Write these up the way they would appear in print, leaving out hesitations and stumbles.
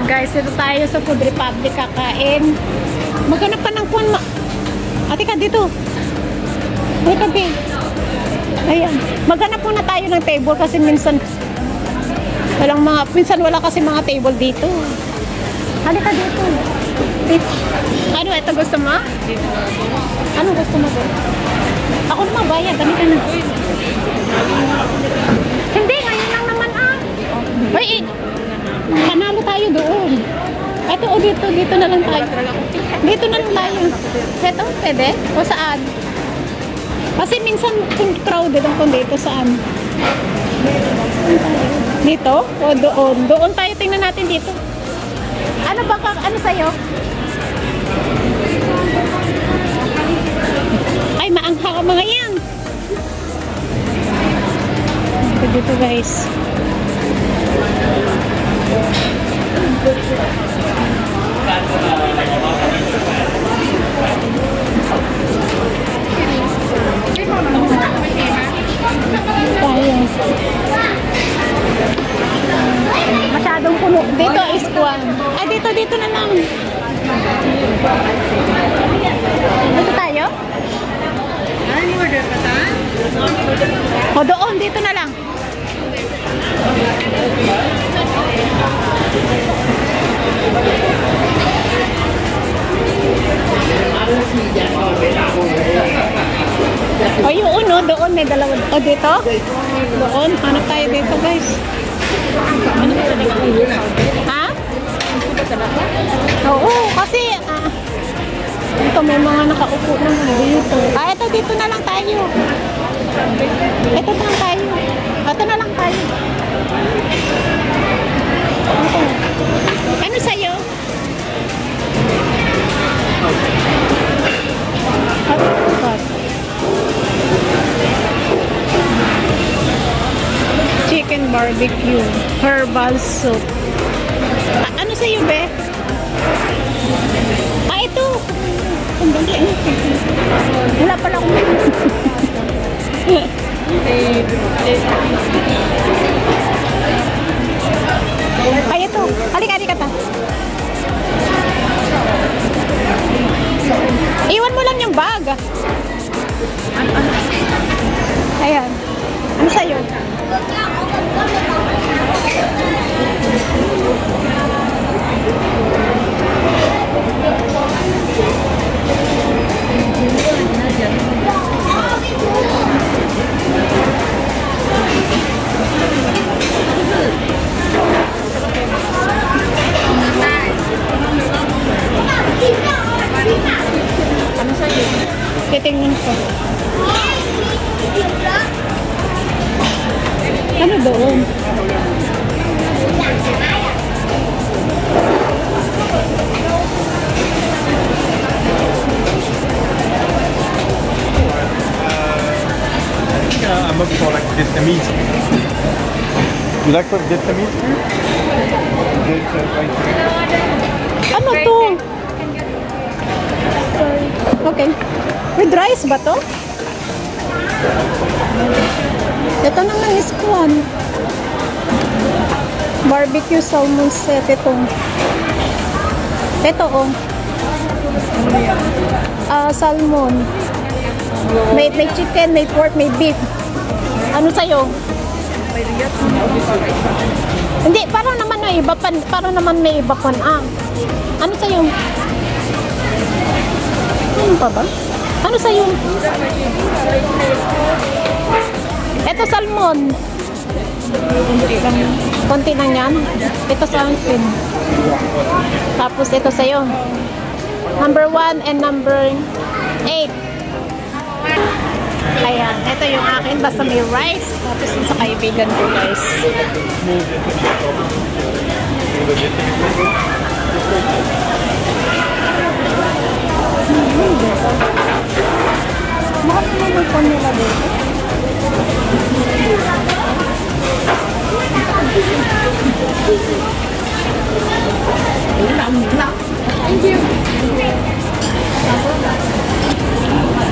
Guys, dito tayo sa Food Republic kakain. Maghanap ka ng kuwan. Ate ka dito. Ay, kabi. Ayan. Maghanap muna tayo ng table kasi minsan wala kasi mga table dito. Halika dito. Ano, ito gusto mo? Ano gusto mo doon? Ako naman bayad. Dami ka na. Hindi, ngayon lang naman Ay, panalo tayo doon. Ito, dito na lang tayo. Dito na lang tayo. Ito, pwede? O saan? Kasi minsan crowded ang kung dito saan. Dito? O doon? Doon tayo, tingnan natin dito. Ano ba ano sa'yo? Ay, maangha ka mga yan. Dito guys. Masyadong puno. Dito is kuwan. Ay, dito na lang. Dito tayo? O doon, dito na lang. O yung uno, doon may dalawa. O dito? Doon. Hanap tayo dito guys. Ha? Oo, kasi ito may mga nakaupo naman dito. Ito dito na lang tayo. Ito na lang tayo. Ito na lang tayo. Ano sa'yo? Chicken barbecue, herbal soup. Ano sa'yo, be? Ito. Wala pala akong ay, ito. Halika ta. Iwan mo lang yung bag. Ayan. Ano sa'yo? Ano sa'yo? Titingnan ko. Ano doon? I'm looking for like Vietnamese. You like what Vietnamese food? Ano to? Okay. With rice ba to? Ito naman is kuwan. Barbecue salmon set ito. Ito salmon. May chicken, may pork, may beef. Ano sa'yo? Hindi, parang naman may iba pa. Parang naman may iba pa. Ano sa'yo? Ano pa ba? Ano sa'yo? Ito salmon. Konti lang yan. Ito sa akin. Tapos ito sa'yo. Number 1 and number 8. Ayan. Ito yung akin. Basta may rice. Tapos yung sa kaibigan ko guys. Mahal mo may formula dito.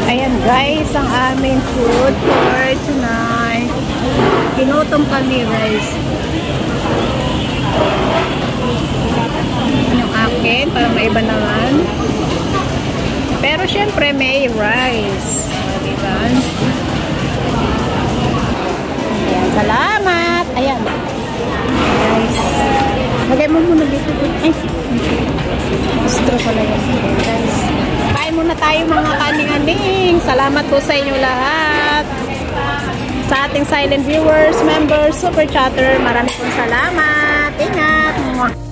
Ayan guys, ang aming food for tonight. Ginutom kami guys. iba-iba naman. Pero syempre may rice. Diba? Ayan, salamat. Ayan. Guys. Lagay mo muna dito. Ay. Gusto pala yan. Guys. Kain muna tayo mga kaning-aning. Salamat po sa inyo lahat. Sa ating silent viewers, members, super chatter. Maraming salamat. Ingat.